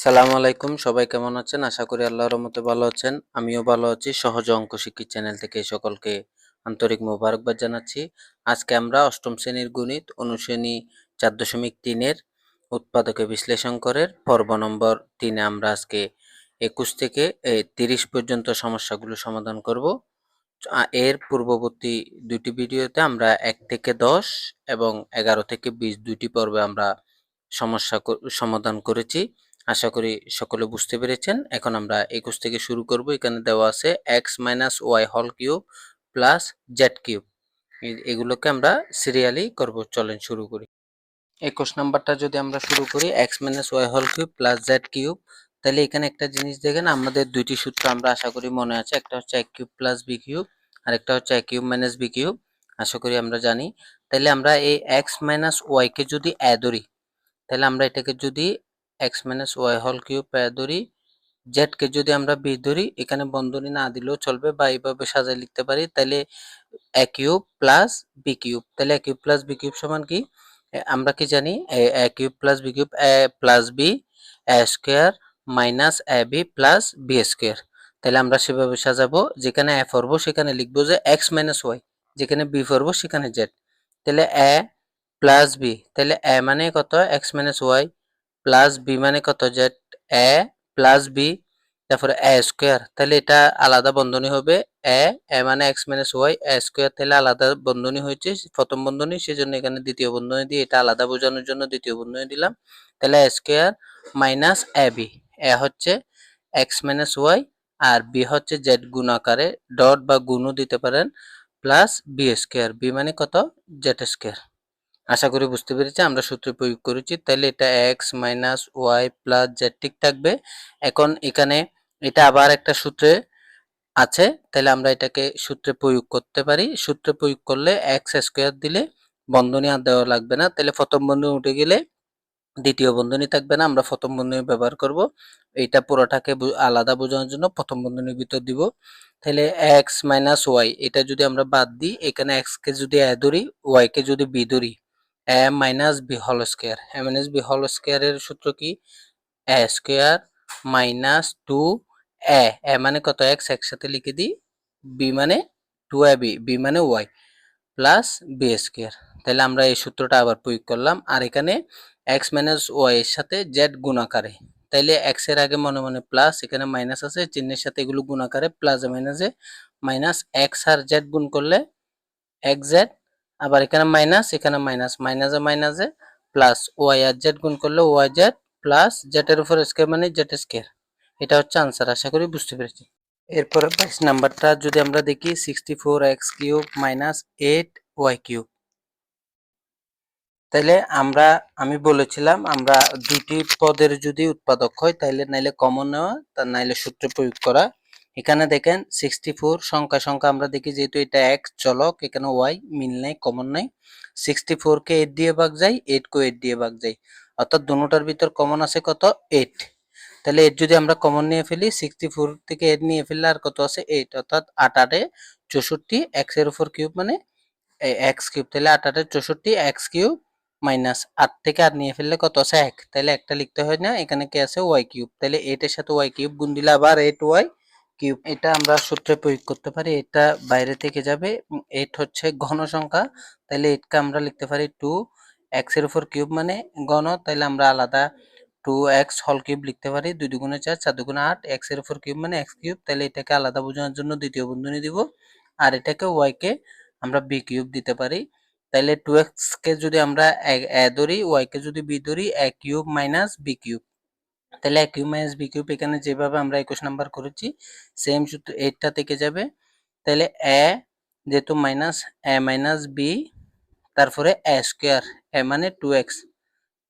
সালামু আলাইকুম, সবাই কেমন আছেন? আশা করি আল্লাহর রহমতে ভালো আছেন। আমিও ভালো আছি। সহজ অঙ্ক শিক্ষি চ্যানেল থেকে সকলকে আন্তরিক মোবারকবাদ জানাচ্ছি। আজকে আমরা অষ্টম শ্রেণীর গণিত অনুশ্রেণী 4.3 এর উৎপাদকে বিশ্লেষণ করে পর্ব নম্বর 3-এ আমরা আজকে 21 থেকে 30 পর্যন্ত সমস্যাগুলো সমাধান করব। এর পূর্ববর্তী দুটি ভিডিওতে আমরা 1 থেকে 10 এবং 11 থেকে 20 দুইটি পর্বে আমরা সমস্যা সমাধান করেছি। আশা করি সকলে বুঝতে পেরেছেন। এখন আমরা 21 থেকে শুরু করব। এখানে দেওয়া আছে x minus Y whole cube plus Z cube. এগুলোকে আমরা সিরিয়ালি করব। চলেন শুরু করি। 21 নাম্বারটা যদি আমরা শুরু করি x minus Y whole cube plus Z cube, তাহলে এখানে একটা জিনিস দেখেন, আমাদের দুইটি সূত্র আমরা আশা করি মনে আছে। একটা হচ্ছে a cube plus B cube আর একটা হচ্ছে a cube minus B cube. আশা করি আমরা জানি। তাহলে আমরা এই x মাইনাস ওয়াই কে যদি a ধরি, তাহলে আমরা এটাকে যদি x minus Y whole cube ধরি, জেড কে যদি আমরা বি ধরি, এখানে বন্ধনী না দিলেও চলবে বা এইভাবে সাজায় লিখতে পারি। তাহলে এ কিউব প্লাস বি কিউব, তাহলে এ কিউব প্লাস বি কিউব সমান কি? আমরা কি জানি? এ cube plus B cube A plus B A square minus A B plus B square. তাহলে আমরা সেভাবে সাজাবো, যেখানে এ পড়বো সেখানে লিখবো যে এক্স মাইনাস ওয়াই, যেখানে বি পড়বো সেখানে জেড। তাহলে এ প্লাস বি, তাহলে এ মানে কত? X minus Y plus B মানে কত? জেড। এ প্লাস বি, তারপরে এ স্কোয়ার, তাহলে এটা আলাদা বন্ধনী হবে। এ এ মানে এক্স মাইনাস ওয়াই, এ স্কোয়ার, তাহলে আলাদা বন্ধনী হয়েছে প্রথম বন্ধনী, সেজন্য এখানে দ্বিতীয় বন্ধনী দিয়ে এটা আলাদা বোঝানোর জন্য দ্বিতীয় বন্ধনী দিলাম। তাহলে এ স্কোয়ার মাইনাস এ বি, এ হচ্ছে এক্স মাইনাস ওয়াই আর বি হচ্ছে জেড গুণাকারে, ডট বা গুণও দিতে পারেন, প্লাস বি স্কোয়ার, বি মানে কত? Z square. আশা করি বুঝতে পেরেছি। আমরা সূত্র প্রয়োগ করেছি, তাহলে এটা X minus Y plus Z ঠিক থাকবে। এখন এখানে এটা আবার একটা সূত্রে আছে, তাহলে আমরা এটাকে সূত্রে প্রয়োগ করতে পারি। সূত্রে প্রয়োগ করলে এক্স স্কোয়ার দিলে বন্ধনী আর দেওয়া লাগবে না, তাহলে প্রথম বন্ধনী উঠে গেলে দ্বিতীয় বন্ধনী থাকবে না, আমরা প্রথম বন্ধনী ব্যবহার করব। এইটা পুরোটাকে আলাদা বোঝানোর জন্য প্রথম বন্ধনীর ভিতর দিব। তাহলে এক্স মাইনাস ওয়াই, এটা যদি আমরা বাদ দিই, এখানে এক্স কে যদি এ ধরি, ওয়াই কে যদি বি ধরি, এ মাইনাস বি হোল স্কোয়ার। এ মাইনাস বি হোল স্কোয়ারের সূত্র কি? এ স্কোয়ার মাইনাস টু এ, এ মানে কত? এক্স, একসাথে লিখে দিই, বি মানে টু এ বি, বি মানে ওয়াই প্লাস বি স্কোয়ার। তাহলে আমরা এই সূত্রটা আবার প্রয়োগ করলাম। আর এখানে এক্স মাইনাস ওয়াই এর সাথে জেড গুণাকারে, তাইলে এক্স এর আগে মনে মনে প্লাস, এখানে মাইনাস আছে, চিহ্নের সাথে এগুলো গুণাকারে, প্লাস মাইনাসে মাইনাস, এক্স আর জেড গুণ করলে এক্স জেড, আবার এখানে মাইনাস, এখানে মাইনাস, মাইনাসে মাইনাসে প্লাস, ওয়াই আর জেড গুণ করলে ওয়াই জেড প্লাস জেড এর উপর স্কোয়ার মানে জেড স্কোয়ার। এটা হচ্ছে আনসার। আশা করি বুঝতে পেরেছি। এরপরে 22 নাম্বারটা যদি আমরা দেখি, 64x cube minus 8y cube. তাইলে আমি বলেছিলাম আমরা দুটি পদের যদি উৎপাদক হয় তাইলে নাইলে কমন নেওয়া, তার নাইলে সূত্র প্রয়োগ করা। এখানে দেখেন 64 সংখ্যা আমরা দেখি, যেহেতু এটা এক চলক, এখানে ওয়াই মিল নেই, কমন নাই। 64 কে 8 দিয়ে ভাগ যায়, 8 কে 8 দিয়ে ভাগ যায়, অর্থাৎ দুটোটার ভিতর কমন আছে কত? 8। তাহলে 8 যদি আমরা কমন নিয়ে ফেলি, 64 থেকে 8 নিয়ে ফেললে আর কত আছে? 8, অর্থাৎ 8 8 64, x এর উপর কিউব মানে এক্স কিউব, তাহলে 8 8 64 এক্স কিউব মাইনাস 8 থেকে 8 নিয়ে ফেললে কত আছে? 1, তাহলে একটা লিখতে হয় না, এখানে কি আছে? ওয়াই কিউব, তাহলে 8 এর সাথে ওয়াই কিউব গুণ দিলে আবার 8 ওয়াই কিউব। এটা আমরা সূত্রে প্রয়োগ করতে পারি, এটা বাইরে থেকে যাবে। 8 হচ্ছে ঘন সংখ্যা, তাহলে 8 কে আমরা লিখতে পারি 2, এক্স এর উপর কিউব মানে ঘন, তাহলে আমরা আলাদা 2x হোল কিউব লিখতে পারি, 2 দুগুণে 4, 4 দুগুণে 8, এক্স এর উপর কিউব মানে এক্স কিউব, তাহলে এটাকে আলাদা বোঝানোর জন্য দ্বিতীয় বন্ধনী দিব, আর এটাকে ওয়াই কে আমরা বি কিউব দিতে পারি। তাহলে 2x কে যদি আমরা এ ধরি, ওয়াই কে যদি বি ধরি, এ কিউব মাইনাস বি কিউব, তাহলে এ কিউব মাইনাস বি কিউব এখানে যেভাবে আমরা 21 নাম্বার করেছি সেম সূত্র 8টা থেকে যাবে। তাহলে এ যেহেতু মাইনাস, এ মাইনাস বি, তারপরে এ স্কোয়ার, এ মানে 2x,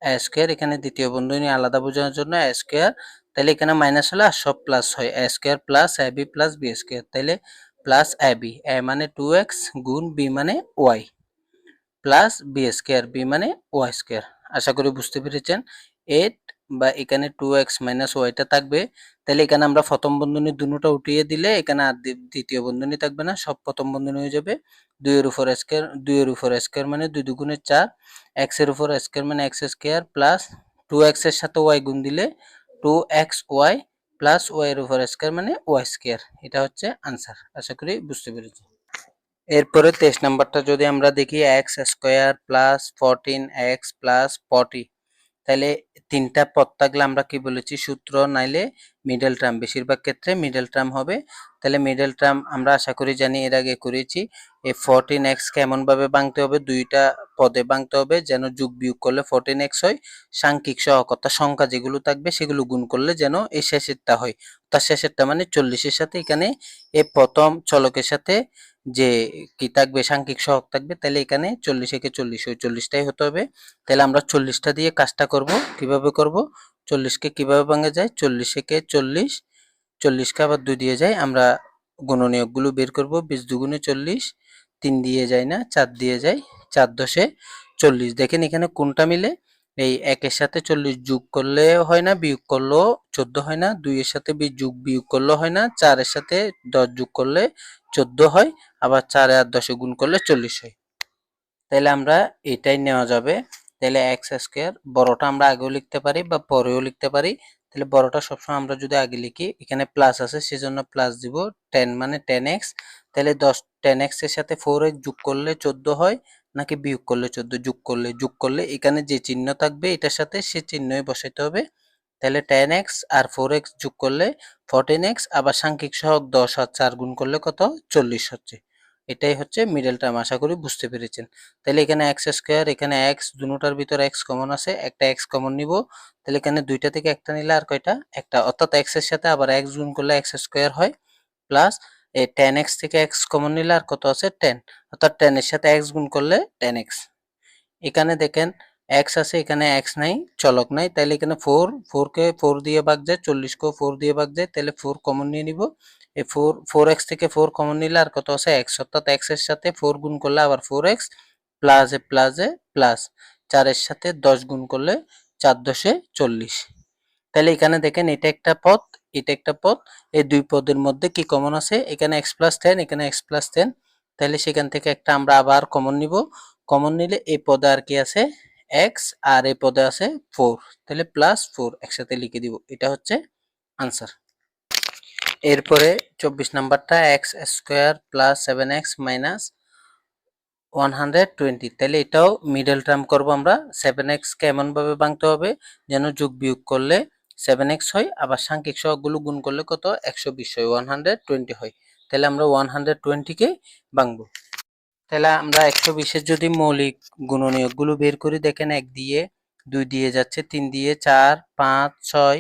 এ স্কোয়ার, এখানে দ্বিতীয় বন্ধনী আলাদা বোঝানোর জন্য এ স্কোয়ার, তাহলে এখানে মাইনাস হলে আর সব প্লাস হয়, A square plus A B plus B square, তাহলে প্লাস এ বি, এ মানে 2x গুণ বি মানে Y plus B square, B মানে ওয়াই স্কোয়ার। আশা করি বুঝতে পেরেছেন। 8 বা এখানে 2x মাইনাস ওয়াইটা থাকবে, তাহলে এখানে আমরা প্রথম বন্ধনী দুটোটা উঠিয়ে দিলে এখানে আর দ্বিতীয় বন্ধনী থাকবে না, সব প্রথম বন্ধনী হয়ে যাবে। 2 এর উপর স্কোয়ার, 2 এর উপর স্কোয়ার মানে 2 দুগুণে 4, x এর উপর স্কোয়ার মানে এক্স স্কোয়ার প্লাস 2x এর সাথে ওয়াই গুণ দিলে 2xy প্লাস ওয়াই এর উপর স্কয়ার মানে ওয়াই স্কয়ার। এটা হচ্ছে আনসার। আশা করি বুঝতে পেরেছি। এরপরে 23 নাম্বারটা যদি আমরা দেখি x square plus 14x plus 40, তাহলে তিনটা পদ থাকলে আমরা কি বলেছি সূত্র নাইলে মিডল টার্ম, বেশিরভাগ ক্ষেত্রে মিডল টার্ম হবে। তাহলে মিডল টার্ম আমরা আশা করি জানি, এর আগে করেছি। এই 14x কে এমনভাবে ভাঙতে হবে, দুইটা পদে ভাঙতে হবে যেন যোগ বিয়োগ করলে 14x হয়। সাংখ্যিক সহগ অর্থাৎ সংখ্যা যেগুলো থাকবে সেগুলো গুণ করলে যেন এই শেষেরটা হয়, তার শেষেরটা মানে 40-এর সাথে এখানে এই প্রথম চলকের সাথে যে কি থাকবে সাংখ্যিক সহগ থাকবে, তাহলে এখানে 40 একে 40 ওই 40টাই হতে হবে। তাহলে আমরা 40টা দিয়ে কাজটা করব। কিভাবে করব? 40কে কিভাবে ভাঙা যায়? 40 একে 40, 40কে আবার 2 দিয়ে যায়। আমরা গুণনীয়কগুলো বের করব। 20 দুগুণে 40, 3 দিয়ে যায় না, 4 দিয়ে যায়, 4 দশে 40। দেখেন এখানে কোনটা মিলে? এই 1 এর সাথে 40 যোগ করলে হয় না, বিয়োগ করলেও 14 হয় না, 2 এর সাথে যোগ বিয়োগ করলেও হয় না, 4 এর সাথে 10 যোগ করলে 14 হয়, আবার 4 আর 10 গুণ করলে 40 হয়। তাহলে আমরা এটাই নেওয়া যাবে। তাহলে এক্স স্কোয়ার বড়টা আমরা আগেও লিখতে পারি বা পরেও লিখতে পারি। তাহলে বড়টা সবসময় আমরা যদি আগে লিখি, এখানে প্লাস আছে সেজন্য প্লাস দিব, 10 মানে 10x। তাহলে 10x এর সাথে 4x যোগ করলে 14 হয়, নাকি বিয়োগ করলে 14? যোগ করলে এখানে যে চিহ্ন থাকবে এটার সাথে সে চিহ্নই বসাইতে হবে। তাহলে 10x আর 4x যোগ করলে 14x, আবার সাংখ্যিক সহগ 10 আর 4 গুণ করলে কত? 40 হচ্ছে। এটাই হচ্ছে মিডল টার্ম। আশা করি বুঝতে পেরেছেন। তাহলে এখানে এক্স স্কোয়ার, এখানে এক্স, দুটোটার ভিতরে এক্স কমন আছে, একটা এক্স কমন নিব। তাহলে এখানে দুইটা থেকে একটা নিলে আর কয়টা? একটা, অর্থাৎ এক্স এর সাথে আবার এক্স গুণ করলে এক্স স্কোয়ার হয়, প্লাস এই 10x থেকে এক্স কমন নিলে আর কত আছে? 10, অর্থাৎ 10 এর সাথে এক্স গুণ করলে 10x। এখানে দেখেন এক্স আছে, এখানে এক্স নাই, চলক নাই, তাহলে এখানে 4 কে 4 দিয়ে ভাগ যায়, 40 কেও 4 দিয়ে ভাগ যায়, তাহলে 4 কমন নিয়ে নিব। এই 4x থেকে 4 কমন নিলে আর কত আছে? x, অর্থাৎ x এর সাথে 4 গুণ করলে আবার 4x, প্লাস এ প্লাস 4 এর সাথে 10 গুণ করলে 4 10 40। তাহলে এখানে দেখেন এটা একটা পদ, এটা একটা পদ, এই দুই পদের মধ্যে কি কমন আছে? এখানে x প্লাস 10, এখানে x প্লাস 10। তাহলে সেখান থেকে একটা আমরা আবার কমন নিব। কমন নিলে এই পদে আর কি আছে? x, আর এই পদে আছে 4, তাহলে প্লাস 4 একসাথে লিখে দিব। এটা হচ্ছে আনসার। এরপরে 24 নাম্বারটা x square plus 7x minus 120, তাহলে এটাও মিডল টার্ম করব আমরা। 7x কে এমন ভাবে ভাঙতে হবে যেন যোগ বিয়োগ করলে 7x হয়, আবার সাংখ্যিক সহগগুলো গুণ করলে কত? 120 হয়, 120 হয়। তাহলে আমরা 120 কে ভাঙবো। তাহলে আমরা 120 এর যদি মৌলিক গুণনীয়কগুলো বের করি, দেখেন 1 দিয়ে 2 দিয়ে যাচ্ছে, 3 দিয়ে 4 5 6,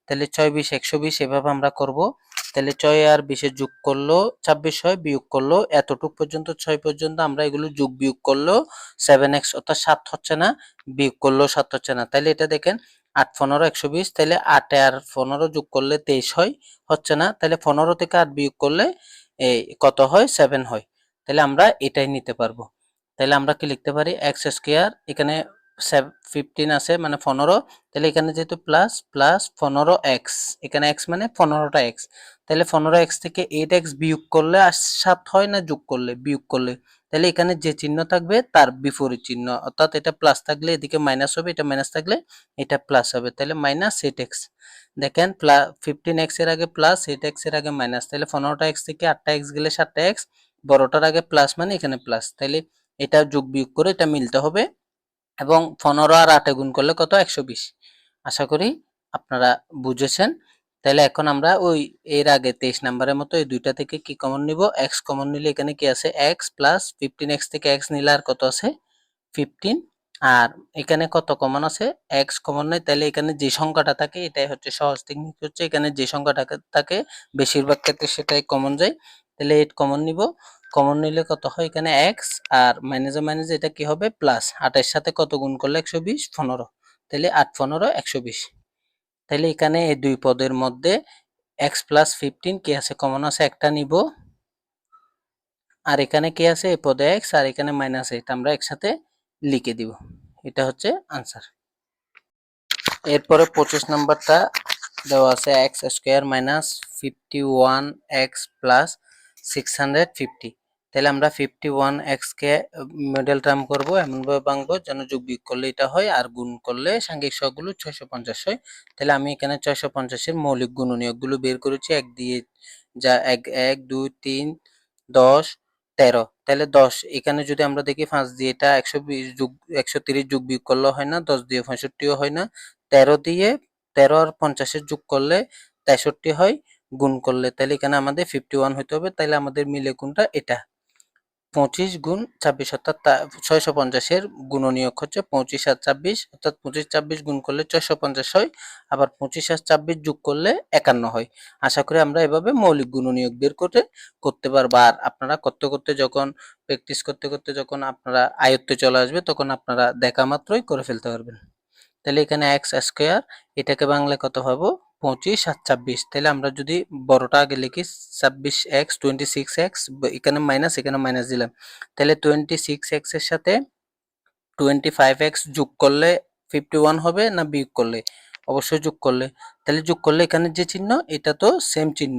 তাহলে 6 20 120 এভাবে আমরা করব। তাহলে 6 আর 20 এর যোগ করলো 26 হয়, বিয়োগ করলো এতটুক পর্যন্ত 6 পর্যন্ত আমরা এগুলো যোগ বিয়োগ করলো 7x, অর্থাৎ 7 হচ্ছে না, বিয়োগ করলেও 7 হচ্ছে না। তাহলে এটা দেখেন 8 15 120, তাহলে 8 আর 15 যোগ করলে 23 হয়, হচ্ছে না। তাহলে 15 থেকে 8 বিয়োগ করলে এই কত হয়? 7 হয়। তাহলে আমরা এটাই নিতে পারবো। তাহলে আমরা কি লিখতে পারি? এক্স স্কোয়ার, এখানে 15 আছে মানে 15, তাহলে এখানে যেহেতু প্লাস প্লাস 15x, এখানে x মানে 15টা x, তাহলে 15x থেকে 8x বিয়োগ করলে আর 7 হয় না, যোগ করলে? বিয়োগ করলে। তাহলে এখানে যে চিহ্ন থাকবে তার বিপরীত চিহ্ন, অর্থাৎ এটা প্লাস থাকলে এদিকে মাইনাস হবে, এটা মাইনাস থাকলে এটা প্লাস হবে, তাহলে মাইনাস 8x। দেখেন 15x এর আগে প্লাস, 8x এর আগে মাইনাস, তাহলে 15টা x থেকে 8টা x গেলে 7টা x, বড়টার আগে প্লাস মানে এখানে প্লাস, তাহলে এটা যোগ বিয়োগ করে এটা মিলতে হবে। এবং 15 আর 8 গুণ করলে কত? 120। আশা করি আপনারা বুঝেছেন। তাহলে এখন আমরা ওই এর আগে 23 নাম্বারের মতো এই দুইটা থেকে কি কমন নিব? x কমন নিলে এখানে কি আছে? x প্লাস 15x থেকে x নিলে আর কত আছে? 15। আর এখানে কত কমন আছে? x কমন নেই, তাহলে এখানে যে সংখ্যাটা থাকে এটাই হচ্ছে সহজ টেকনিক, হচ্ছে এখানে যে সংখ্যাটা থাকে বেশিরভাগ ক্ষেত্রে সেটাই কমন যায়। তাহলে 8 কমন নিব। কমন নিলে কত হয়? এখানে x, আর মাইনাসে মাইনাসে এটা কি হবে? প্লাস। 8 এর সাথে কত গুণ করলে 120? 15। তাহলে 8 15 120। তাহলে এখানে এই দুই পদের মধ্যে x প্লাস 15 কি আছে? কমন আছে, একটা নিব। আর এখানে কি আছে? এই পদে x, আর এখানে মাইনাস, এটা আমরা একসাথে লিখে দিব। এটা হচ্ছে আনসার। এরপরে 25 নাম্বারটা দেওয়া আছে x² - 51x + 650, তাহলে আমরা 51x কে মিডল টার্ম করব, এমনভাবে ভাঙবো যেন যোগ বিয়োগ করলে এটা হয় আর গুণ করলে সাংখ্যিক সহগগুলো 650 হয়। তাহলে আমি এখানে 650 এর মৌলিক গুণনীয়কগুলো বের করেছি, এক দিয়ে যা 1 1 2 3 10 13। তাহলে 10 এখানে যদি আমরা দেখি 5 দিয়ে এটা 120 যোগ 130 যোগ বিয়োগ করলে হয় না, 10 দিয়ে 65ও হয় না, 13 দিয়ে 13 আর 50 এর যোগ করলে 63 হয়, গুণ করলে তাহলে এখানে আমাদের 51 হইতে হবে। তাহলে আমাদের মিলে কোনটা? এটা 25 গুণ 26 অর্থাৎ 650 এর গুণনীয়ক হচ্ছে 25 আর 26, অর্থাৎ 25 26 গুণ করলে 650 হয়, আবার 25 আর 26 যোগ করলে 51 হয়। আশা করি আমরা এভাবে মৌলিক গুণনীয়ক বের করতে পারবো। আর আপনারা করতে করতে যখন প্র্যাকটিস করতে করতে যখন আপনারা আয়ত্তে চলে আসবে তখন আপনারা দেখা মাত্রই করে ফেলতে পারবেন। তাহলে এখানে এক্স স্কোয়ার, এটাকে বাংলায় কত পাবো? 25 আর 26। তাহলে আমরা যদি বড়টা আগে লিখি 26x 26x, এখানে মাইনাস দিলাম, তাহলে 26x এর সাথে 25x যোগ করলে 51 হবে না বিয়োগ করলে? অবশ্যই যোগ করলে। তাহলে যোগ করলে এখানে যে চিহ্ন এটা তো সেম চিহ্ন,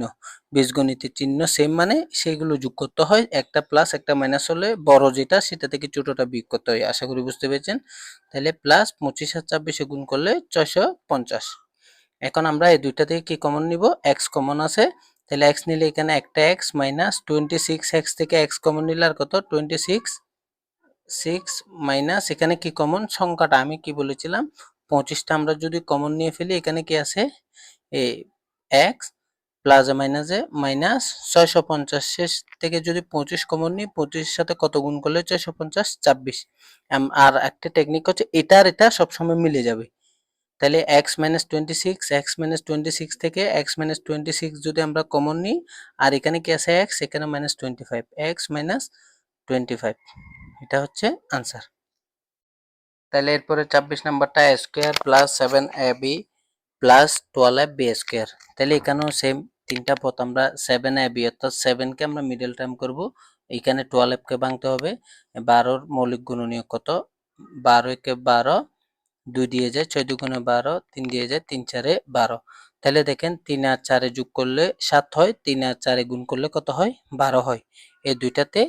বীজগণিতের চিহ্ন সেম, মানে সেইগুলো যোগ করতে হয়, একটা প্লাস একটা মাইনাস হলে বড় যেটা সেটা থেকে ছোটটা বিয়োগ করতে হয়। আশা করি বুঝতে পেরেছেন। তাহলে প্লাস 25 আর 26 গুণ করলে 650। এখন আমরা এই দুইটা থেকে কি কমন নিব? x কমন আছে, তাহলে x নিলে এখানে একটা x মাইনাস 26x থেকে x কমন নিলে আর কত? 26 মাইনাস এখানে কি কমন? সংখ্যাটা আমি কি বলেছিলাম, 25টা আমরা যদি কমন নিয়ে ফেলি এখানে কি আছে? এই x প্লাস মাইনাসে মাইনাস 650 থেকে যদি 25 কমন নিই, 25 সাথে কত গুণ করলে 650? 26। আর একটা টেকনিক হচ্ছে এটা আর এটা সবসময় মিলে যাবে। তাহলে x মাইনাস 26 থেকে x মাইনাস 26 যদি আমরা কমন নিই, আর এখানে কি আছে? x, এখানে মাইনাস 25, x মাইনাস 25, এটা হচ্ছে আনসার। তাহলে এরপরে 26 নাম্বারটা a square plus 7ab plus 12b square. তাহলে এখানেও সেম তিনটা পদ, আমরা 7ab অর্থাৎ 7 কে আমরা মিডল টার্ম করব, এখানে 12 কে ভাঙতে হবে। 12 মৌলিক গুণনীয়ক কত? 12 একে 12, 2 দিয়ে যায় 6 দুগুণে 12, 3 দিয়ে যায় 3 4 12। তাহলে দেখেন 3 আর 4 যোগ করলে 7 হয়, 3 আর 4 গুণ করলে কত হয়? 12 হয়। এই দুইটাতে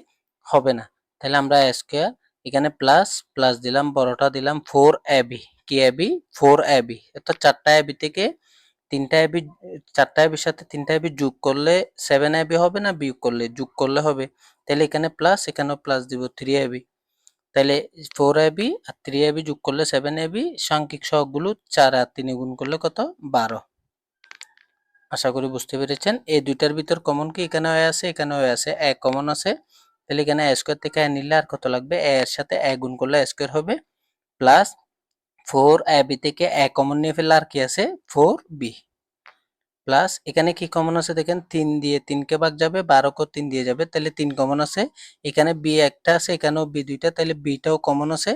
হবে না, তাহলে আমরা a স্কয়ার এখানে প্লাস প্লাস দিলাম, বড়টা দিলাম 4ab, কি ab? 4ab, অর্থাৎ 4টা ab থেকে 3টা ab, 4টা ab সাথে 3টা ab যোগ করলে 7ab হবে না বিয়োগ করলে? যোগ করলে হবে। তাহলে এখানে প্লাস এখানেও প্লাস দিব 3ab, তাহলে 4ab আর 3ab যোগ করলে 7ab, সাংখ্যিক সহগগুলো 4 আর 3 গুণ করলে কত? 12। আশা করি বুঝতে পেরেছেন। এই দুইটার ভিতর কমন কি? এখানে হয়ে আছে, এখানে হয়ে আছে, এ কমন আছে, তাহলে এখানে a স্কয়ার থেকে a নিলে আর কত লাগবে? a এর সাথে a গুণ করলে a স্কয়ার হবে, প্লাস 4ab থেকে a কমন নিয়ে ফেললে আর কি আছে? 4b, প্লাস এখানে কি কমন আছে দেখেন, 3 দিয়ে 3 কে ভাগ যাবে, 12 কো 3 দিয়ে যাবে, তাহলে 3 কমন আছে, এখানে b একটা আছে, এখানেও b দুইটা, তাহলে b টাও কমন আছে,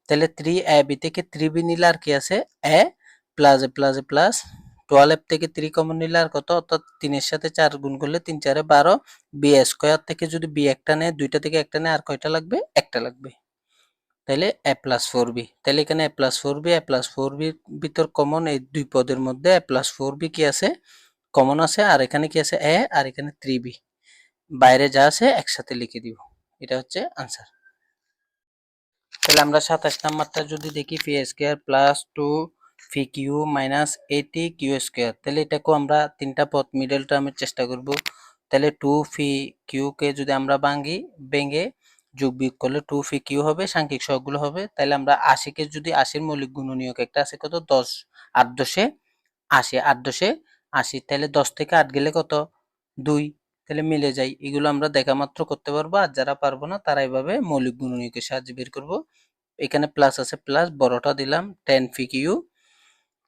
তাহলে 3ab থেকে 3b নিলে আর কি আছে? a plus A plus A plus 12 থেকে 3 কমন নিলে আর কত? অর্থাৎ 3 এর সাথে 4 গুণ করলে 3 4 12, b স্কয়ার থেকে যদি b একটা নেয়, দুইটা থেকে একটা নেয়, আর কয়টা লাগবে? একটা লাগবে। তাহলে a প্লাস 4b, তাহলে এখানে a plus 4b, a plus 4b ভিতর কমন, এই দুই পদের মধ্যে a প্লাস 4b কি আছে? কমন আছে, আর এখানে কি আছে? a, আর এখানে 3b, বাইরে যা আছে একসাথে লিখে দিব, এটা হচ্ছে আনসার। তাহলে আমরা 27 নাম্বারটা যদি দেখি, P square plus 2 P Q minus 80 Q square, তাহলে এটাকেও আমরা তিনটা পদ মিডল টার্মের চেষ্টা করব। তাহলে 2 পি কিউ কে যদি আমরা ভেঙে যোগ বিয়োগ করলে 2 পি কিউ হবে, সাংখ্যিক সহগগুলো হবে। তাহলে আমরা 80 কে যদি 80 এর মৌলিক গুণনীয়ক একটা আছে কত? 10, 8 10 80, 8 10 80, তাহলে 10 থেকে 8 গেলে কত? 2, তাহলে মিলে যায়। এগুলো আমরা দেখা মাত্র করতে পারবো, আর যারা পারবো না তারা এইভাবে মৌলিক গুণনীয়কের সাহায্যে বের করব। এখানে প্লাস আছে, প্লাস বড়টা দিলাম 10 পি কিউ,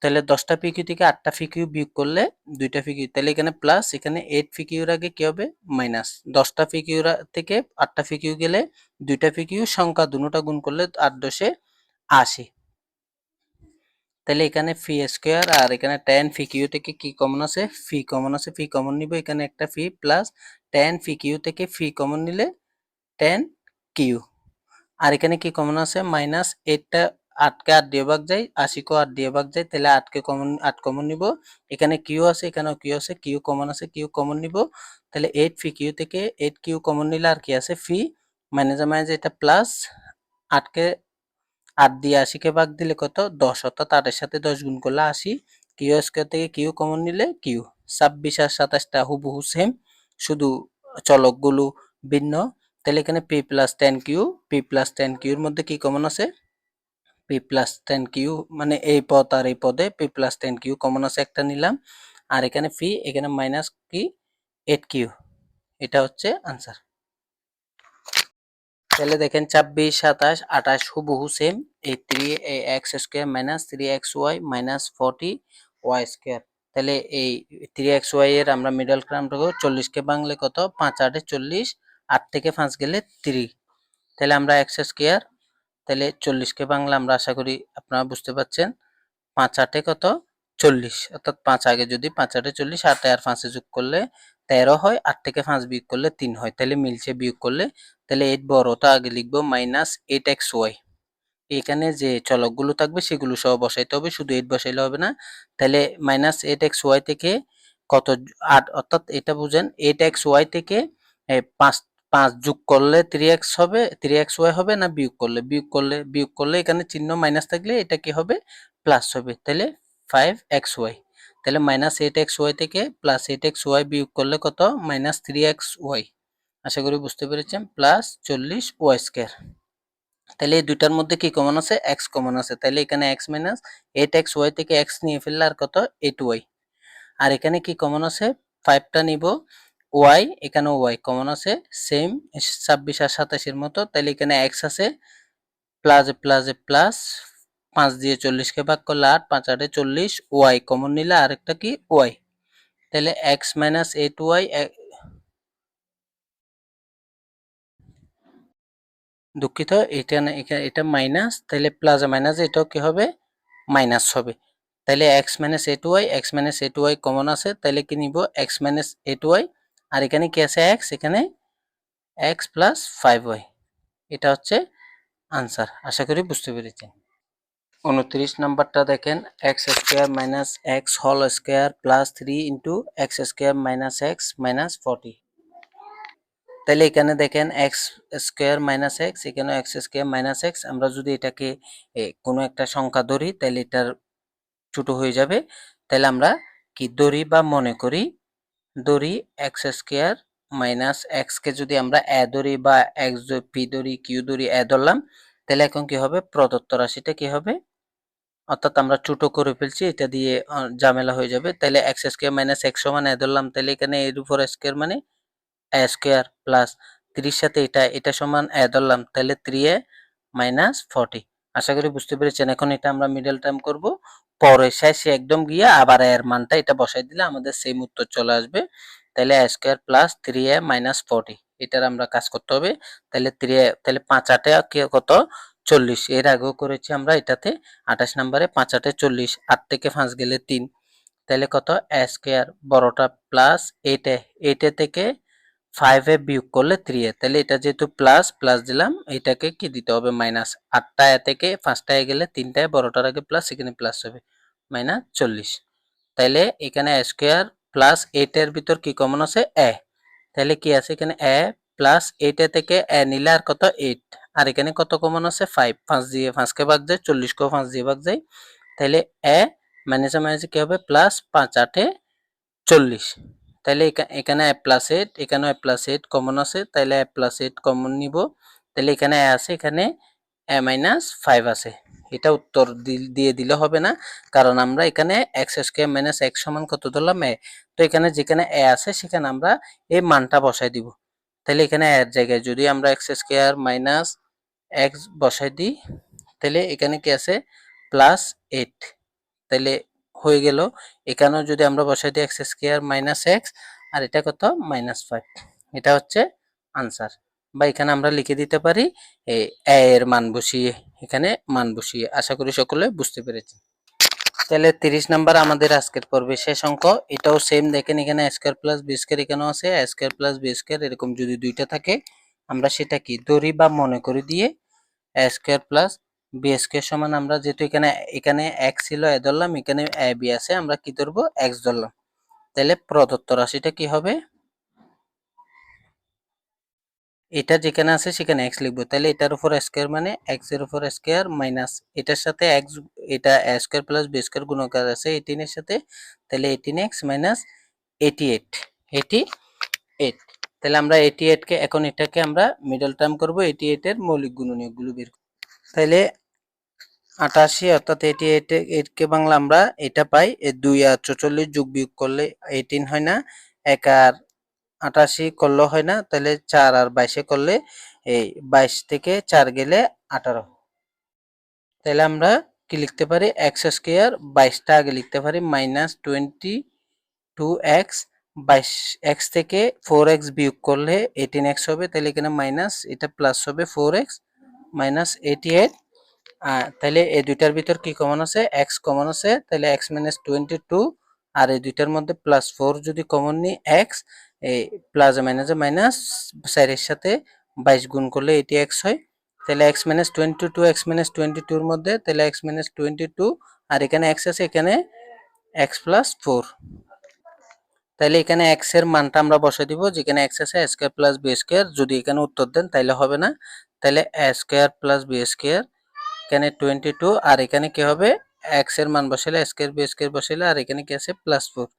তাহলে 10টা পি কিউ থেকে 8টা পি কিউ বিয়োগ করলে 2টা পি কিউ, তাহলে এখানে প্লাস, এখানে 8 পি কিউর আগে কি হবে? মাইনাস। 10টা পি কিউ থেকে 8টা পি কিউ গেলে 2টা পি কিউ, সংখ্যা দুটোটা গুণ করলে 8 10 80, তাহলে এখানে ফি স্কয়ার, আর এখানে tan ফি কিউ থেকে কি কমন আছে? ফি কমন আছে, ফি কমন নিব, এখানে একটা ফি, প্লাস tan ফি কিউ থেকে ফি কমন নিলে tan কিউ, আর এখানে কি কমন আছে? মাইনাস 8টা 8 কে 8 দিয়ে ভাগ যায়, 80 কে 8 দিয়ে ভাগ যায়, তাহলে 8 কমন নিব। এখানে কিউ আছে, এখানেও কিউ আছে, কিউ কমন আছে, কিউ কমন নিব। তাহলে 8 ফি কিউ থেকে 8 কিউ কমন নিলে আর কি আছে ফি, মাইনাসে মাইনাসে এটা প্লাস, 8 কে 8 দিয়ে 80 কে ভাগ দিলে কত 10, অর্থাৎ 8 এর সাথে 10 গুণ করলে 80। কিউ স্কয়ার থেকে কিউ কমন নিলে কিউ, 26 আর 27টা হুবহু সেম, শুধু চলকগুলো ভিন্ন। তাহলে এখানে P plus 10 Q, P plus 10 কিউর মধ্যে কি কমন আছে, পি প্লাস 10 কিউ, মানে এই পদ আর এই পদে পি প্লাস 10 কিউ কমন আছে, একটা নিলাম। আর এখানে ফি, এখানে মাইনাস কি 8 কিউ, এটা হচ্ছে আনসার। তাহলে দেখেন 26, 27, 28 হুবহু সেম, এই 3x square minus 3xy minus 40y square. তাহলে এই 3xy এর আমরা মিডল টার্ম রাখবো, 40 কে ভাঙলে কত, 5 8 40, 8 থেকে 5 গেলে 3। তাহলে আমরা x স্কয়ার, তাহলে 40 কে ভাঙলে আমরা আশা করি আপনারা বুঝতে পারছেন, 5 8 কত 40, অর্থাৎ 5 আগে যদি 5 8 40, 8 আর 5 যোগ করলে 13 হয়, 8 থেকে 5 বিয়োগ করলে 3 হয়, তাহলে মিলছে বিয়োগ করলে। তাহলে 8 বড়টা আগে লিখবো মাইনাস 8xy, এখানে যে চলকগুলো থাকবে সেগুলো সহ বসাইতে হবে, শুধু 8 বসাইলে হবে না। তাহলে মাইনাস 8xy থেকে কত 8, অর্থাৎ এটা বুঝেন 8xy থেকে 5 5 যোগ করলে 3x হবে, 3xy হবে না, বিয়োগ করলে এখানে চিহ্ন মাইনাস থাকলে এটা কি হবে, প্লাস হবে। তাহলে 5xy, তাহলে মাইনাস 8xy থেকে প্লাস 8xy বিয়োগ করলে কত, মাইনাস 3xy। আশা করি বুঝতে পেরেছেন, প্লাস 40y স্কয়ার। তাহলে এই দুইটার মধ্যে কি কমন আছে, x কমন আছে, তাহলে এখানে x মাইনাস 8xy থেকে x নিয়ে ফেললে আর কত 8y। আর এখানে কি কমন আছে, 5টা নিব, y, এখানেও y কমন আছে সেম, 26 আর 27 এর মতো। তাহলে এখানে x আছে, প্লাস প্লাস প্লাস, 5 দিয়ে 40 কে ভাগ করলে 8, 5 8 40, y কমন নিলে আরেকটা কি y। তাহলে x মাইনাস 8y, দুঃখিত, এটা না, এটা মাইনাস, তাহলে প্লাস মাইনাস এটাও কি হবে, মাইনাস হবে। তাহলে x minus 8y, x minus 8y common আছে, তাহলে কি নিব x মাইনাস 8y, আর এখানে কি আছে x, এখানে x প্লাস 5y, এটা হচ্ছে আনসার। আশা করি বুঝতে পেরেছেন। 29 নাম্বারটা দেখেন, x square minus x whole square plus 3 into X square minus X minus 40। তাহলে এখানে দেখেন এক্স স্কয়ার মাইনাস এক্স, এখানে এক্স স্কয়ার মাইনাস এক্স, আমরা যদি এটাকে কোনো একটা সংখ্যা ধরি তাহলে এটার ছোট হয়ে যাবে। তাহলে আমরা কি ধরি বা মনে করি, ধরি এক্স স্কয়ার মাইনাস এক্স কে যদি আমরা এ ধরি বা এক্স পি ধরি, কিউ ধরি, এ ধরলাম, তাহলে এখন কি হবে, প্রদত্ত রাশিটা কি হবে, অর্থাৎ আমরা ছোট করে ফেলছি, এটা দিয়ে ঝামেলা হয়ে যাবে। তাহলে এক্স স্কয়ার মাইনাস এক্স সমান এ ধরলাম, তাহলে এখানে এর উপর স্কয়ার মানে এ স্কয়ার প্লাস 3 সাথে এটা সমান এ ধরলাম, তাহলে 3a মাইনাস 40। আশা করি বুঝতে পেরেছেন। এখন এটা আমরা মিডল টার্ম করব, পরে শেষে একদম গিয়ে আবার এর মানটা এটা বসাই দিলে আমাদের সেম উত্তর চলে আসবে। তাহলে এ স্কয়ার প্লাস 3a মাইনাস 40, এটার আমরা কাজ করতে হবে। তাহলে 3a, তাহলে 5 8 কত 40, এর আগেও করেছি আমরা এটাতে 28 নম্বরে, 5 8 40, 8 থেকে 5 গেলে 3, তাহলে কত এ স্কয়ার বড়টা প্লাস 8a, 8a থেকে 5 এ বিয়োগ করলে 3 এ, তাহলে এটা যেহেতু প্লাস প্লাস দিলাম, এটাকে কি দিতে হবে মাইনাস, 8টা এ থেকে 5টা এ গেলে 3টায় বড়টার আগে প্লাস, এখানে প্লাস হবে মাইনাস 40। তাহলে এখানে এ স্কয়ার প্লাস 8 এর ভিতর কি কমন আছে এ, তাহলে কি আছে এখানে এ প্লাস 8 এ থেকে এ নিলে আর কত 8, আর এখানে কত কমন আছে 5, 5 দিয়ে 5 কে ভাগ যায়, 40 কেও 5 দিয়ে ভাগ যায়, তাহলে এ মাইনাসে মাইনাসে কি হবে প্লাস 5 8 এ 40। তাহলে এখানে এ প্লাস 8, এখানেও এ প্লাস 8 কমন আছে, তাহলে এ প্লাস 8 কমন নিব, তাহলে এখানে এ আছে, এখানে এ মাইনাস 5 আছে। এটা উত্তর দিয়ে দিলে হবে না, কারণ আমরা এখানে এক্স স্কয়ার মাইনাস এক্স সমান কত ধরলাম এ, তো এখানে যেখানে এ আছে সেখানে আমরা এই মানটা বসাই দিব। তাহলে এখানে এর জায়গায় যদি আমরা এক্স স্কয়ার মাইনাস এক্স বসাই দিই, তাহলে এখানে কি আছে প্লাস 8, তাহলে হয়ে গেল। এখানেও যদি আমরা বসাই দিই এক্স স্কয়ার মাইনাস এক্স, আর এটা কত মাইনাস 5, এটা হচ্ছে আনসার। বা এখানে আমরা লিখে দিতে পারি এ এর মান বসিয়ে, এখানে মান বসিয়ে। আশা করি সকলে বুঝতে পেরেছি। তাহলে 30 নাম্বার আমাদের আজকের পর্বে শেষ অঙ্ক, এটাও সেম দেখেন, এখানে a square plus b square, এখানেও আছে a square plus b square, এরকম যদি দুইটা থাকে আমরা সেটা কি ধরি বা মনে করে দিয়ে a square plus B square সমান আমরা যেহেতু এখানে এখানে এক্স ছিল এ ধরলাম, এখানে এ বি আছে, আমরা কি ধরবো এক্স ধরলাম। তাহলে প্রদত্ত রাশিটা কি হবে, এটা যেখানে আছে সেখানে এক্স লিখবো। তাহলে এটার উপর স্কোয়ার মানে এক্স এর উপর স্কোয়ার মাইনাস এটার সাথে এক্স, এটা এ স্কোয়ার প্লাস বি স্কোয়ার গুণকার আছে 18 এর সাথে, তাহলে 18x মাইনাস 88, 88। তাহলে আমরা 88 কে এখন এটাকে আমরা মিডল টার্ম করব, 88 এর মৌলিক গুণনীয়কগুলো বের করব। তাহলে 88 অর্থাৎ 88 কে বাংলা আমরা এটা পাই, 2 আর 44 যোগ বিয়োগ করলে 18 হয় না, 1 আর 88 করলেও হয় না, তাহলে 4 আর 22 করলে এই 22 থেকে 4 গেলে 18। তাহলে আমরা কি লিখতে পারি, এক্স স্কোয়ার 22টা আগে লিখতে পারি মাইনাস 22x, 22x থেকে 4x বিয়োগ করলে 18x হবে, তাহলে এখানে মাইনাস এটা প্লাস হবে 4x মাইনাস 88। তাহলে এই দুইটার ভিতর কি কমন আছে, x কমন আছে, তাহলে x মাইনাস 22, আর এই দুইটার মধ্যে প্লাস 4 যদি কমন নিই x, এই প্লাস মাইনাসে মাইনাস 4 এর সাথে 22 গুণ করলে 80x হয়। তাহলে x মাইনাস 22 x মাইনাস 22 এর মধ্যে, তাহলে x মাইনাস 22, আর এখানে x আছে, এখানে x প্লাস 4। তাহলে এখানে x এর মানটা আমরা বসাই দিব, যেখানে x আছে a square plus b square, যদি এখানে উত্তর দেন তাহলে হবে না, তাহলে a square plus b square, এখানে 22, আর এখানে কি হবে x এর মান বসাইলে a স্কয়ার b স্কয়ার বসাইলে, আর এখানে কি আছে প্লাস 4।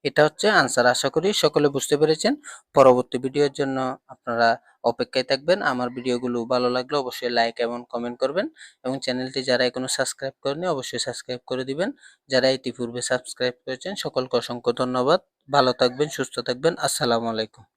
এটা হচ্ছে আনসার। আশা করি সকলে বুঝতে পেরেছেন। পরবর্তী ভিডিওর জন্য আপনারা অপেক্ষায় থাকবেন। আমার ভিডিওগুলো ভালো লাগলে অবশ্যই লাইক এবং কমেন্ট করবেন, এবং চ্যানেলটি যারা এখনো সাবস্ক্রাইব করেনি অবশ্যই সাবস্ক্রাইব করে দিবেন। যারা ইতিপূর্বে সাবস্ক্রাইব করেছেন সকলকে অসংখ্য ধন্যবাদ। ভালো থাকবেন, সুস্থ থাকবেন। আসসালামু আলাইকুম।